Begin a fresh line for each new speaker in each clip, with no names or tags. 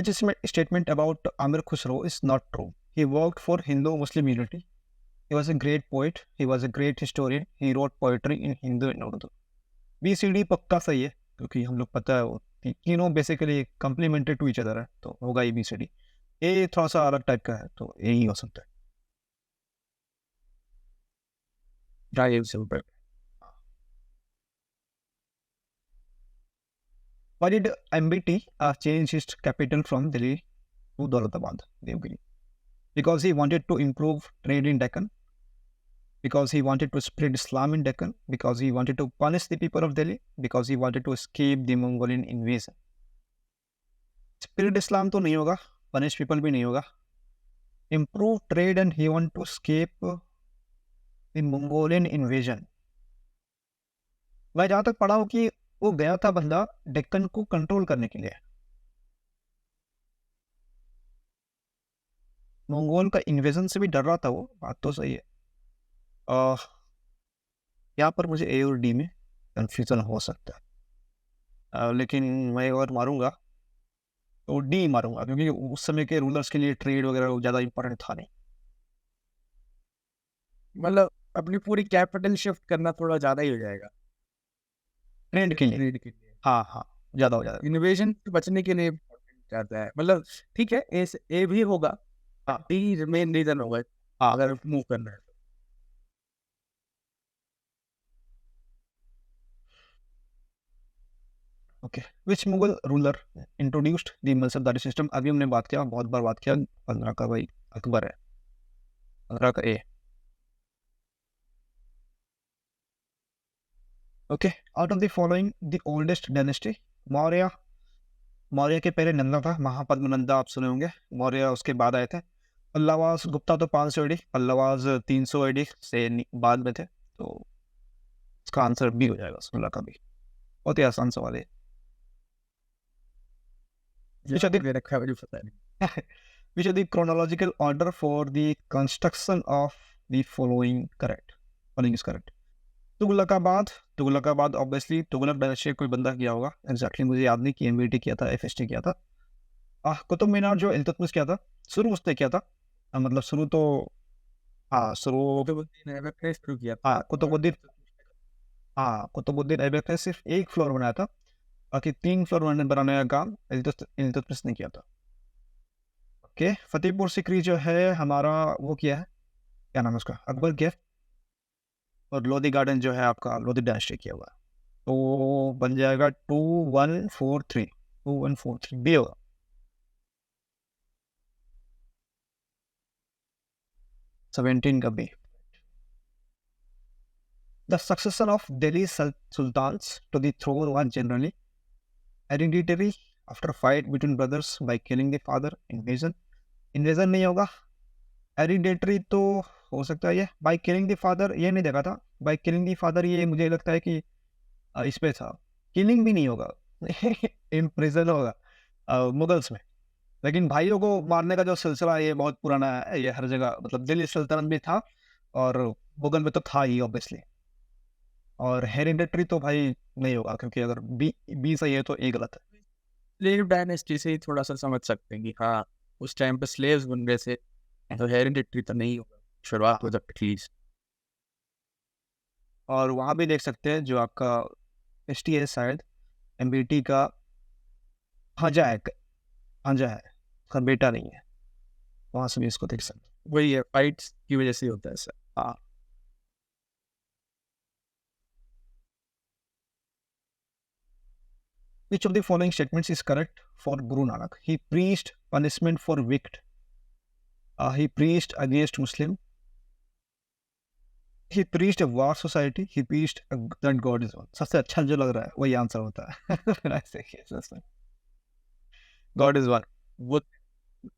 Which statement about Amir Khusro is not true. He worked for Hindu-Muslim unity. He was a great poet. He was a great historian. He wrote poetry in Hindu and Urdu. BCD पक्का सही है क्योंकि हम लोग पता है वो तीनों basically complemented to each other है तो होगा ये BCD. ये थोड़ा सा अलग टाइप का है तो यही हो सकता है.
Drive simple.
Why did MBT change his capital from Delhi to Daulatabad, Devgiri? Because he wanted to improve trade in Deccan, because he wanted to spread Islam in Deccan, because he wanted to punish the people of Delhi, because he wanted to escape the Mongolian invasion. Spread Islam तो नहीं होगा, punish people भी नहीं होगा. Improve trade and he want to escape the Mongolian invasion. मैं जहाँ तक पढ़ा हूँ कि वो गया था बंदा डेक्कन को कंट्रोल करने के लिए. मंगोल का इन्वेजन से भी डर रहा था वो, बात तो सही है. यहाँ पर मुझे ए और डी में कंफ्यूजन हो सकता है, लेकिन मैं एक और मारूंगा तो डी मारूंगा क्योंकि उस समय के रूलर्स के लिए ट्रेड वगैरह ज़्यादा इंपॉर्टेंट था नहीं.
मतलब अपनी पूरी कैपिटल शिफ्ट करना थोड़ा ज्यादा ही हो जाएगा
ट्रेड के लिए.
ट्रेड के लिए.
हाँ हाँ ज़्यादा हो जाएगा.
इन्वेजन से बचने के लिए जाता है. मतलब ठीक है, ए भी होगा, डी मेन रीजन होगा अगर मूव करना है.
Okay. Which Mughal ruler introduced the mansabdari system? अभी हमने बात किया, बहुत बार बात किया. 15 का भाई अकबर है. 15 का A. Okay. Out of the following the oldest dynasty? Maurya. Maurya के पहले नंदा था, महापद्मनंदा आप सुने होंगे. मौर्य उसके बाद आए थे. पल्लवास गुप्ता तो 500 AD, पल्लवास 300 AD से बाद में थे. तो इसका आंसर बी हो जाएगा, 16 का भी. बहुत ही आसान सवाल है. Which are the chronological order for the construction of the following correct? Following is correct. Tughlakabad obviously Tughlaq dynasty कोई बंदा किया होगा. एग्जैक्टली मुझे याद नहीं कि एमबीटी किया था, एफएसटी किया था. कुतुब मीनार जो इल्तुतमिश किया था, शुरू उसने किया था. मतलब शुरू तो शुरू कुतुबुद्दीन ऐबक ने सिर्फ एक फ्लोर बनाया था, बाकी 3 फ्लोर बनाने का काम इल्तुतमिश ने किया था. ओके. फतेहपुर सिकरी जो है हमारा वो किया है, क्या नाम है उसका, अकबर किया. और लोधी गार्डन जो है आपका लोधी डायनेस्टी किया हुआ है. तो बन जाएगा 2143. 2143 बी होगा. सेवेंटीन का B. The succession of Delhi sultans to the throne was generally hereditary after fight between brothers by killing the father. Invasion नहीं होगा. हेरिडेटरी तो हो सकता है ये. बाय किलिंग द फादर ये नहीं देखा था. बाय किलिंग द फादर ये मुझे लगता है कि इस पे था. किलिंग भी नहीं होगा. इम्प्रिजन होगा मुगल्स में. लेकिन भाइयों को मारने का जो सिलसिला ये बहुत पुराना है. ये हर जगह, मतलब दिल्ली सल्तनत भी था और मुगल में तो था ही ऑब्वियसली. और हेरिडेटरी तो भाई नहीं होगा क्योंकि अगर बी सही है तो ए गलत है.
स्लेव डायनेस्टी से ही थोड़ा सा समझ सकते हैं कि हाँ उस टाइम पे स्लेव्स बन रहे थे, तो हेरिडिटरी तो नहीं होगा शुरुआत हो एटलीस्ट.
और वहाँ भी देख सकते हैं जो आपका एसटी है शायद एमबीटी का भांजा है, उसका बेटा नहीं है. वहाँ से भी इसको देख सकते हैं.
वही है, फाइट्स की वजह से होता है सर.
हाँ. Which of the following statements is correct for Guru Nanak? He preached punishment for wicked. He preached against Muslim. He preached a war society. He preached that God is one. सबसे अच्छा जो लग रहा है वही answer होता है. ऐसे ही God is one.
वो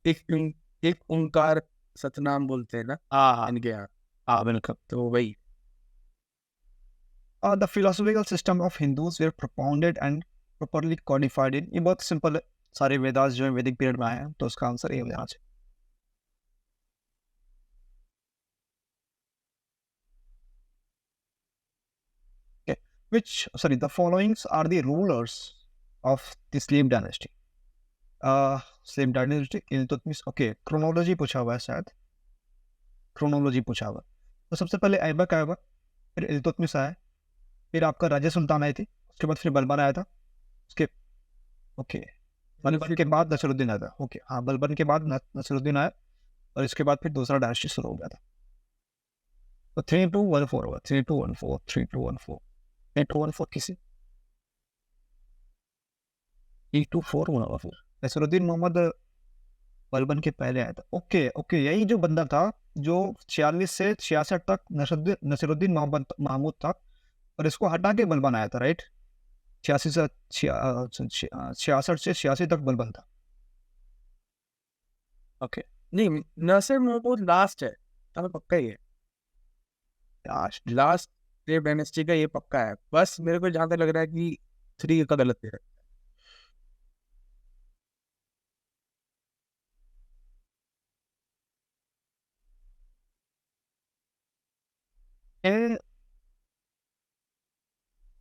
एक ओंकार सतनाम बोलते हैं ना.
हाँ
इनके यहाँ.
हाँ बिल्कुल.
तो वही.
The philosophical system of Hindus were propounded and properly codified in. ये बहुत सिंपल है. सारे वेदास जो है वैदिक पीरियड में आए हैं तो उसका आंसर ये हो जाना चाहिए. The followings are the rulers of the slave dynasty. Same dynasty Iltutmish. Okay, chronology पूछा हुआ है शायद, क्रोनोलॉजी पूछा हुआ है। तो सबसे पहले ऐबक आया हुआ, फिर इल्तुतमिश आया, फिर आपका राजा सुल्तान आई थी, उसके बाद फिर बलबन आया था, उसके ओके बलबन के बाद नसरुद्दीन आया था। ओके हाँ, बलबन के बाद नसरुद्दीन आया, और इसके बाद फिर दूसरा डायनेस्टी शुरू हो गया था। तो 3214 होगा, 3214, 3214, 3214 किसी 324 होगा फिर। नसरुद्दीन मोहम्मद बलबन के पहले आया था। ओके ओके, यही जो बंदा था जो 46 से 66 तक नसरुद्दीन मोहम्मद महमूद था, और इसको हटा के बलबन आया था, राइट? 86 से 66 से 86 तक बलबन था। ओके,
नहीं, नासिर महमूद लास्ट है, तब पक्का ही है, लास्ट स्लेव डायनेस्टी का ये पक्का है। बस मेरे को जहाँ तक लग रहा है कि 3 का गलत है।
इन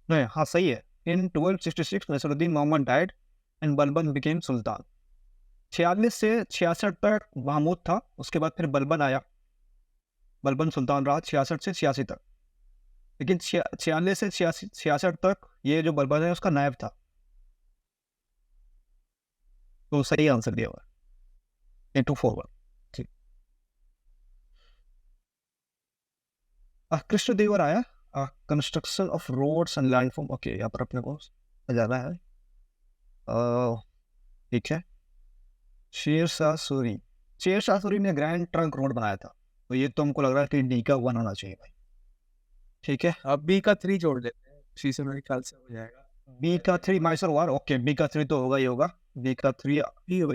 नहीं, हाँ सही है। In 1266 Nasiruddin Mohammad died and Balban became sultan. 46 से 66 तक महमूद था, उसके बाद फिर बलबन आया, बलबन सुल्तान रहा 66 से 86 तक। लेकिन 46 से 66 तक ये जो बलबन है उसका नायब था। तो सही आंसर दिया हुआ है 241। ठीक, Krishnadevaraya, construction of roads and landform. Okay, यहाँ पर अपने को जाना है। ठीक है, शेर शाह सूरी, शेर शाह सूरी ने ग्रैंड ट्रंक रोड बनाया था, तो ये तो हमको लग रहा है कि डी का 1 होना चाहिए भाई। ठीक है,
अब बी का 3 जोड़ देते हैं, सी से मेरे ख्याल से हो जाएगा।
बी का 3 माइसर वार। ओके, बी का 3 तो होगा ही होगा, बी का 3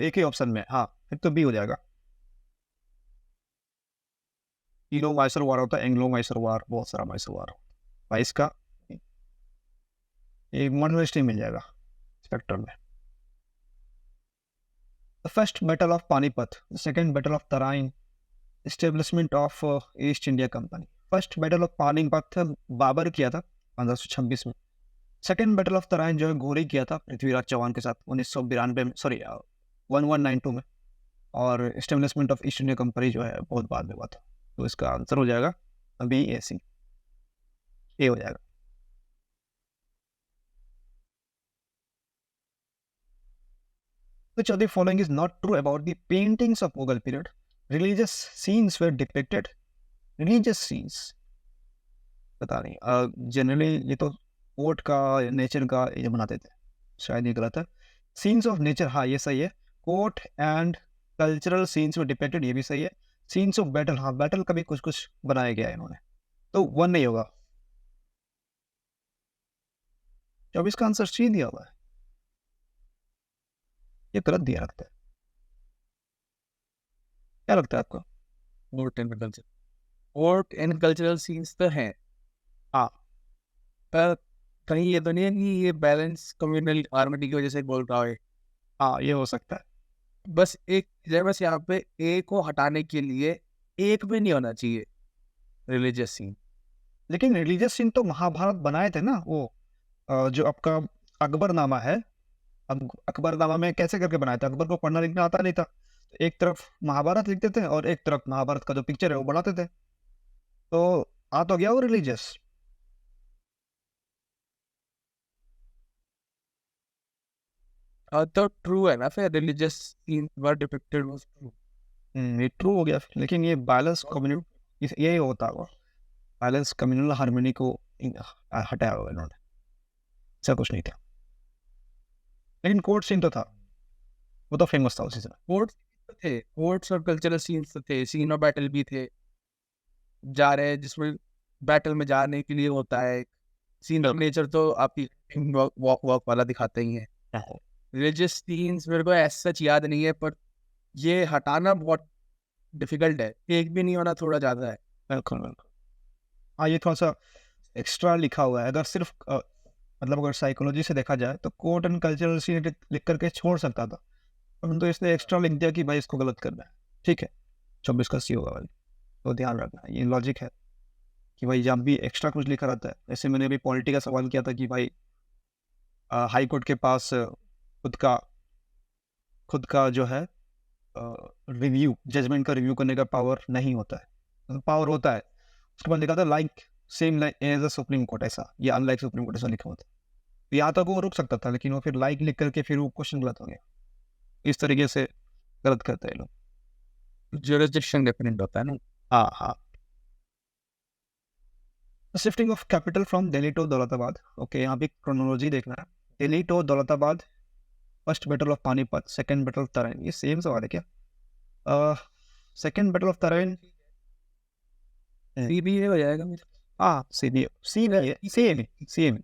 एक ही ऑप्शन में, हाँ फिर तो बी हो जाएगा। तीनों माइसर वार होता है, एंग्लो माइसर वार, बहुत सारा माइसर वार होता है भाई। इसका एक मॉडर्निस्ट मिल जाएगा स्पेक्ट्रम में। The first battle of Panipat, the second battle of Tarain, establishment of East India company. First battle of Panipat Babur किया था 1526 में। सेकंड बैटल ऑफ तराइन जो है घोरी किया था पृथ्वीराज चौहान के साथ 1992 में, सॉरी 1192 में। और establishment of East India company जो है बहुत बाद में हुआ था। तो इसका आंसर हो जाएगा बी, ए, सी, ए हो जाएगा। Which of the following is not true about the paintings of Mughal period? Religious scenes were depicted. Religious scenes, पता नहीं, जनरली ये तो कोर्ट का नेचर का ये बनाते थे, शायद ये गलत है। सीन्स ऑफ नेचर, हाँ ये सही है। कोर्ट एंड कल्चरल सीन्स में डिपेक्टेड, ये भी सही है। सीन्स ऑफ बैटल, हाँ बैटल का भी कुछ कुछ बनाया गया है इन्होंने, तो 1 नहीं होगा। 24 का आंसर सी दिया हुआ है, ये गलत दिया लगता है। क्या लगता है आपको?
कोर्ट एंड कल्चरल सीन्स तो हैं,
हाँ,
पर कहीं ये तो नहीं है कि ये बैलेंस कम्युनल हार्मनी की वजह से बोल रहा है।
हाँ ये हो सकता है।
बस एक चीज़ है, बस यहाँ पे ए को हटाने के लिए एक भी नहीं होना चाहिए रिलीजियस सीन।
लेकिन रिलीजियस सीन तो महाभारत बनाए थे ना वो, जो आपका अकबरनामा है। अब अकबरनामा में कैसे करके बनाया था? अकबर को पढ़ना लिखना आता नहीं था, तो एक तरफ महाभारत लिखते थे और एक तरफ महाभारत का जो पिक्चर है वो बनाते थे, तो आ तो गया वो रिलीजियस।
तो ट्रू है ना, फिर religious scene were depicted was true.
ये ट्रू हो गया, लेकिन ये बैलेंस कम्युनिटी यही होता होगा, बैलेंस कम्युनल हार्मनी को हटाया होगा इन्होंने, ऐसा कुछ नहीं था। लेकिन कोर्ट सीन तो था, वो तो फेमस था उसी समय।
कोर्ट्स थे, कोर्ट्स और कल्चरल सीन्स तो थे, सीन और बैटल भी थे, जा रहे हैं जिसमें बैटल में जाने के लिए होता है। सीन ऑफ नेचर तो आपकी वॉक वॉक वाला दिखाते ही है। रिलीजियस सीन्स मेरे को ऐसा सच याद नहीं है, पर ये हटाना बहुत डिफिकल्ट है, एक भी नहीं होना थोड़ा ज़्यादा है।
बिल्कुल बिल्कुल, हाँ ये थोड़ा सा एक्स्ट्रा लिखा हुआ है। अगर सिर्फ मतलब अगर साइकोलॉजी से देखा जाए तो कोर्ट एंड कल्चरल सीन लिख करके छोड़ सकता था, परंतु इसने एक्स्ट्रा लिख दिया कि भाई इसको गलत करना है। ठीक है, 24 का सी होगा भाई, तो ध्यान रखना, ये लॉजिक है कि भाई जब भी एक्स्ट्रा कुछ लिखा रहता है। जैसे मैंने अभी पॉलिटी का सवाल किया था कि भाई हाई कोर्ट के पास खुद का खुद का जो है रिव्यू, जजमेंट का रिव्यू करने का पावर नहीं होता है, मतलब पावर होता है। उसके बाद लिखा था like same like as a supreme court, ऐसा या अनलाइक सुप्रीम कोर्ट ऐसा लिखा होता। तो यहाँ तक वो रुक सकता था, लेकिन वो फिर लाइक लिख करके फिर वो क्वेश्चन गलत हो गया। इस तरीके से गलत करते हैं लोग।
जुरिसडिक्शन डिफरेंट होता है ना।
हाँ हाँ। Shifting of capital from Delhi to Daulatabad. Okay, यहाँ पे क्रोनोलॉजी देखना है। Delhi to Daulatabad, first battle of Panipat, second battle of Tarain. ये सेम सवाल है क्या? Second battle of Tarain,
C भी हो जाएगा मेरा।
हाँ सीधी सेम है, सेम है सेम।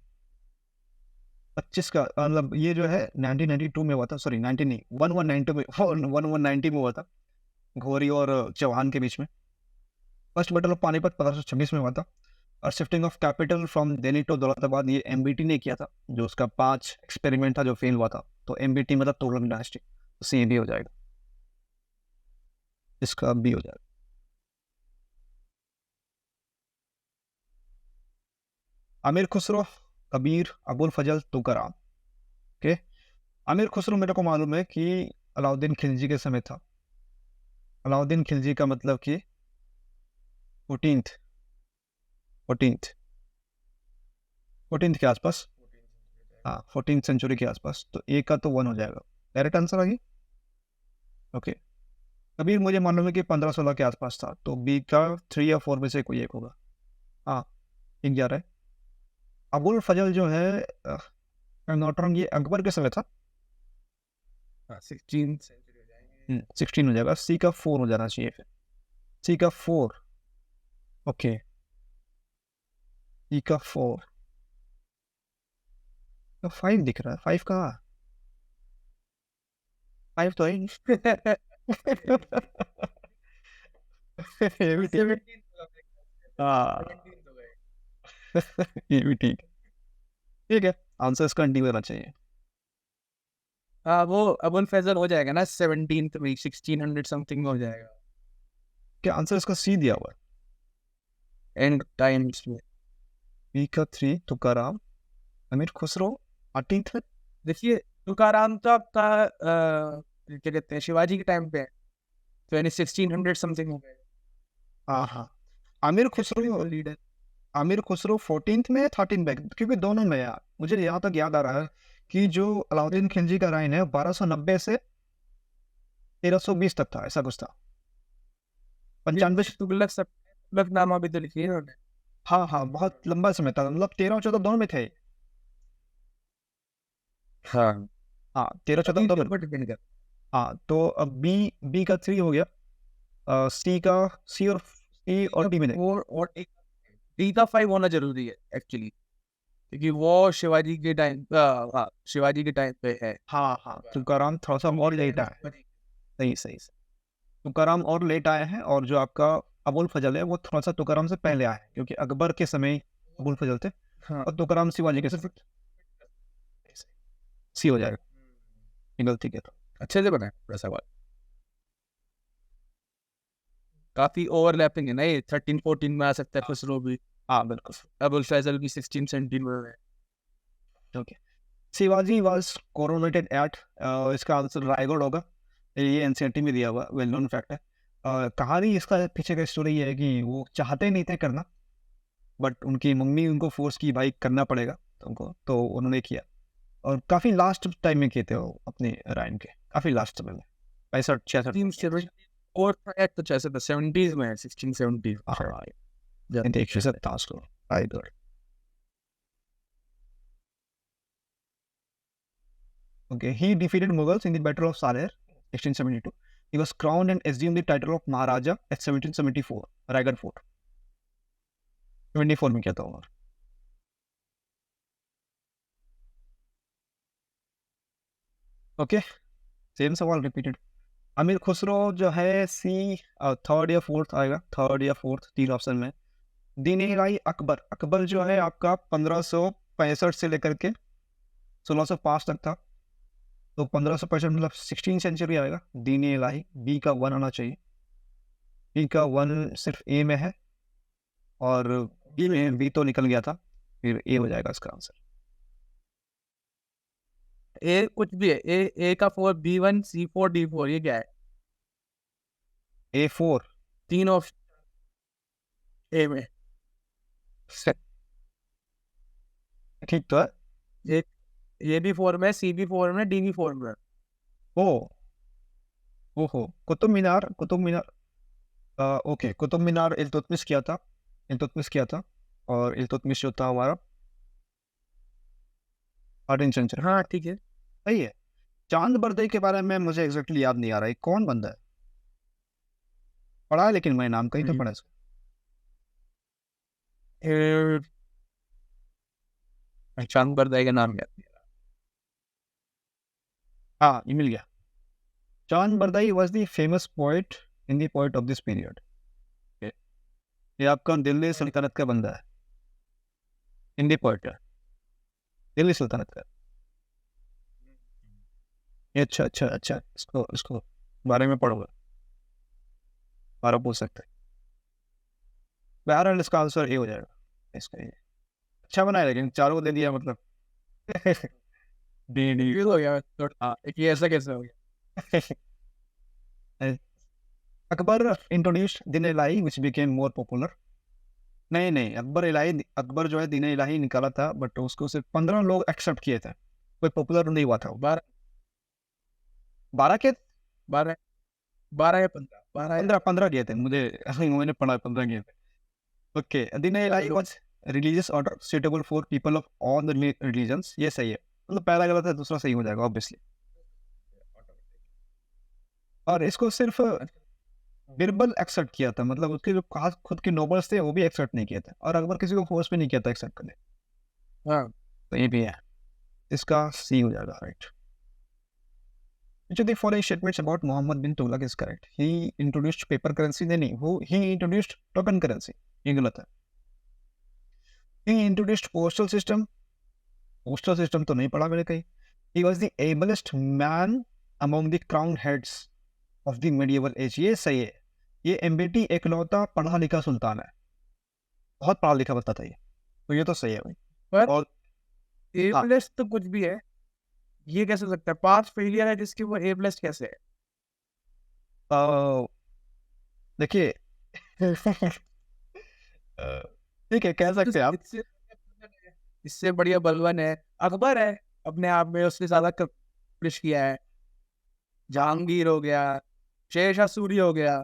25 का मतलब ये जो है 1992 में हुआ था, सॉरी 19 नहीं 1192 में 1190 में हुआ था, घोरी और चौहान के बीच में। फर्स्ट बैटल ऑफ पानीपत 1526 में हुआ था। और shifting of capital from Delhi to Daulatabad ये एमबीटी ने किया था, जो उसका 5 एक्सपेरिमेंट था जो फेल हुआ था। तो एमबीटी मतलब तुगलक डायनेस्टी, तो सी भी हो जाएगा, इसका बी हो जाएगा। आमिर खुसरो, कबीर, अबुल फजल, तुकाराम। ओके, आमिर खुसरो मेरे को मालूम है कि अलाउद्दीन खिलजी के समय था। अलाउद्दीन खिलजी का मतलब कि 14th 14th के आसपास, हाँ 14th सेंचुरी के आसपास। तो ए का तो 1 हो जाएगा, डायरेक्ट आंसर आ गई। ओके, कबीर मुझे मालूम है कि 1516 के आसपास था, तो बी का 3 या 4 में से कोई एक होगा। हाँ ठीक जा रहा है। अबुल फजल जो है नॉट रॉन्ग, ये अकबर के समय था।
16 सेंचुरी हो जाएंगे।
16 हो जाएगा, सी का 4 हो जाना चाहिए फिर, सी का 4। ओके, सी का 4, 5 दिख रहा है, 5 कहाँ? 5 तो है ही नहीं। ये भी ठीक है। हाँ ये भी ठीक है, ठीक है, आंसर इसका डी होना चाहिए।
हाँ वो अबुल फैजल हो जाएगा ना 17th में, 1600 समथिंग हो जाएगा
क्या आंसर इसका सी दिया हुआ है?
एंड टाइम्स में।
बी का 3 तुकाराम, अमीर खुसरो 18th में।
देखिए तुकाराम तो आपका क्या कहते हैं शिवाजी के टाइम पे है, तो यानी 1600 समथिंग हो गए।
हाँ हाँ, आमिर खुसरो,
लीडर
आमिर खुसरो 14th में 13th में, क्योंकि दोनों में यार मुझे यहाँ तक याद आ रहा है कि जो अलाउद्दीन खिलजी का राइन है 1290 से 1320 तक था, ऐसा कुछ था। 95।
तुगलक सब तुगलकनामा भी तो लिखी है उन्होंने।
हाँ हाँ, बहुत लंबा समय था, मतलब 13 और 14 दोनों में थे।
हाँ
हाँ 13 14 दोनों में।
पर डिपेंड कर।
हाँ तो अब बी, बी का 3 हो गया, सी का, सी और डी में नहीं।
4 और एक डी का 5 होना जरूरी है एक्चुअली, क्योंकि वो शिवाजी के टाइम, हाँ शिवाजी के टाइम पे है।
हाँ हाँ, तुकाराम थोड़ा सा और लेट आया है। सही सही सही, तुकाराम और लेट आया है, और जो आपका अबुल फजल है वो थोड़ा सा तुकाराम से पहले आया है, क्योंकि अकबर के समय अबुल फजल थे
हाँ
और तुकाराम शिवाजी के समय। सी हो जाएगा, ये गलती के तो।
अच्छे से बना है पूरा सवाल, काफी ओवरलैपिंग है ना ये। 13 14 में आ सकता है खुसरो भी,
हाँ बिल्कुल।
अबुल फैजल भी 16 17 में है।
Okay, Shivaji was coronated at, इसका आंसर रायगढ़ होगा। ये एनसीईआरटी में दिया हुआ वेल नोन फैक्ट है। कहानी इसका पीछे का स्टोरी ये है कि वो चाहते नहीं थे करना, बट उनकी मम्मी उनको फोर्स की, भाई करना पड़ेगा तुमको, तो उन्होंने किया। और काफ़ी लास्ट टाइम में किए थे वो अपने राइन के, काफ़ी लास्ट समय में, 65 66।
और तो जैसे तो 70s में है, 16 70s।
हाँ देखिए सर ताश को Raigarh. Okay, he defeated Mughals in the Battle of Saler, 1672. He was crowned and assumed the title of Maharaja at 1774, Raigad Fort. 74 में क्या था उम्र? ओके, सेम सवाल रिपीटेड। अमीर खुसरो जो है सी, थर्ड या फोर्थ आएगा, थर्ड या फोर्थ, 3 ऑप्शन में। दीन इलाही अकबर, अकबर जो है आपका 1565 से लेकर के 1605 तक था, तो 1565 मतलब 16 सेंचुरी आएगा। दीन इलाही, बी का 1 आना चाहिए, बी का 1 सिर्फ ए में है, और बी में बी तो निकल गया था, फिर ए हो जाएगा इसका आंसर।
ए कुछ भी है, ए का 4, B1, C4, D4, ये क्या है?
A4
तीन ऑप्शन ए में।
ठीक तो है।
ए भी 4 में, सी भी 4 में, डी भी 4 में।
ओ ओहो, कुतुब मीनार, कुतुब मीनार, ओके, कुतुब मीनार इल्तुतमिश किया था, इल्तुतमिश किया था। और इल्तुतमिश जो था हमारा 13th सेंचुरी।
हाँ ठीक है।
सही है। चांद बरदई के बारे में मुझे एग्जैक्टली याद नहीं आ रहा है, कौन बंदा है? पढ़ा है लेकिन मैं नाम कहीं तो पढ़ा है इसका।
चांद बरदाई का नाम याद नहीं आ
हाँ, ये मिल गया। Chand Bardai was the famous poet in the poet of this period. ये आपका दिल्ली सल्तनत का बंदा है, हिंदी पोइट है, दिल्ली सल्तनत का। ये अच्छा अच्छा अच्छा, इसको इसको बारे में पढ़ोगे, बारह पूछ सकते हैं। बहरहाल इसका आंसर ए हो जाएगा इसका। ये अच्छा बनाया लेकिन चारों को दे दिया मतलब। डी डी
ये हो गया थोड़ा, ये ऐसा कैसे हो गया?
Akbar introduced Deen Ilahi which became more popular. नहीं नहीं, अकबर जो है दीन इलाही निकाला था, बट उसको सिर्फ 15 लोग एक्सेप्ट किए थे, कोई पॉपुलर नहीं हुआ था। 12 के
12 12 या 15, 12
15 किए थे, मैंने पढ़ा 15 किए थे। Okay, Din Ilahi was religious order suitable for people of all the religions. ये सही है, मतलब पहला गलत है, दूसरा सही हो जाएगा ऑब्वियसली। और इसको सिर्फ बिरबल एक्सेप्ट किया था, मतलब उसके जो खास खुद के नोबल्स थे वो भी एक्सेप्ट नहीं किए थे, और अकबर किसी को फोर्स भी नहीं किया था एक्सेप्ट करने।
हाँ
तो ये भी है, इसका सी हो जाएगा, right. Which of the following statements about Muhammad bin Tughlaq is correct? He introduced paper currency, नहीं, वो he introduced token currency, ये गलत है। He introduced postal system तो नहीं पढ़ा मैंने कहीं। He was the ablest man among the crowned heads of the medieval age, ये सही है। ये एमबीटी एकलौता पढ़ा लिखा सुल्तान है, बहुत पढ़ा लिखा बताता है ये, तो ये तो सही है भाई।
पर
और
ए
हाँ,
प्लस तो कुछ भी है, ये कैसे हो सकता है? 5 फेलियर है जिसके वो ए प्लस कैसे है?
देखिए, ठीक है, कह सकते हैं आप।
इससे बढ़िया बलवन है, अकबर है, अपने आप में उसने ज्यादा accomplish किया है। जहांगीर हो गया, शेरशाह सूरी हो गया,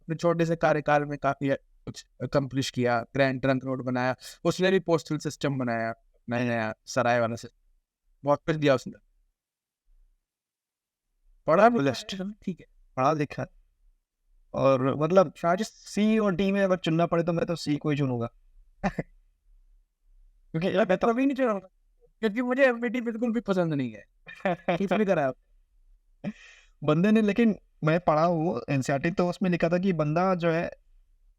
अपने छोटे से कार्यकाल में काफी कुछ अकम्प्लिश किया। ग्रैंड ट्रंक रोड बनाया, उसने भी पोस्टल सिस्टम बनाया, नया नया सराय वाला सिस्टम, बहुत कुछ दिया उसने। पढ़ा भी
Blessed,
ठीक है।
पढ़ा लिखा है। और मतलब
शाजिश
सी और डी में अगर चुनना पड़े तो मैं तो सी को ही चुनूंगा। क्योंकि यार मैं तो
कभी नहीं चुना, क्योंकि मुझे एमपीटी बिल्कुल भी पसंद नहीं है। कुछ भी करा
बंदे ने, लेकिन मैं पढ़ा हूँ एनसीईआरटी, तो उसमें लिखा था कि बंदा जो है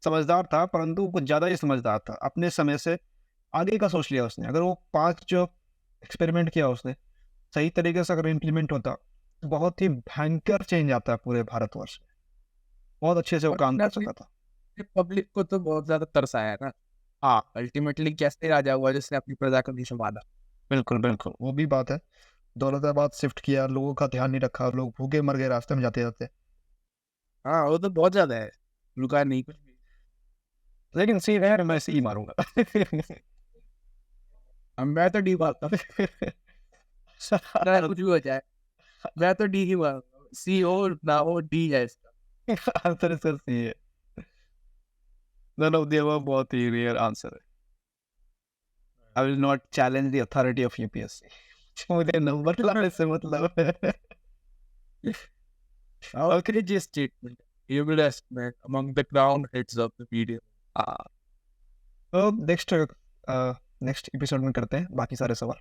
समझदार था, परंतु कुछ ज़्यादा ही समझदार था, अपने समय से आगे का सोच लिया उसने। अगर वो 5 जो एक्सपेरिमेंट किया उसने सही तरीके से अगर इम्प्लीमेंट होता तो बहुत ही भयंकर चेंज आता है पूरे भारतवर्ष में, बहुत अच्छे से वो काम कर सकता था।
पब्लिक को तो बहुत ज्यादा तरस आया ना।
हाँ
अल्टीमेटली कैसे राजा हुआ जिसने अपनी प्रजा को नहीं संभाला।
बिल्कुल बिल्कुल, वो भी बात है। दौलताबाद शिफ्ट किया, लोगों का ध्यान नहीं रखा, लोग भूखे मर गए रास्ते में जाते जाते।
हाँ वो तो बहुत ज्यादा है, रुका नहीं कुछ भी।
लेकिन सी है, मैं सी मारूंगा।
अब मैं तो डी मारता हूँ, चाहे कुछ भी हो जाए, मैं तो डी ही मारूंगा। सी हो ना हो, डी है इसका।
आंसर इसका सी है। नन ऑफ द अबव बहुत ही रेयर आंसर है। I will not challenge the authority of UPSC. मुझे नंबर लाने से मतलब है।
Our courageous statement, ableist man among the crowned heads of the media.
तो नेक्स्ट एपिसोड में करते हैं बाकी सारे सवाल।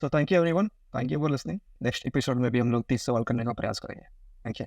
तो thank you everyone, thank you for listening. Next episode में भी हम लोग 30 सवाल करने का प्रयास करेंगे। Thank you.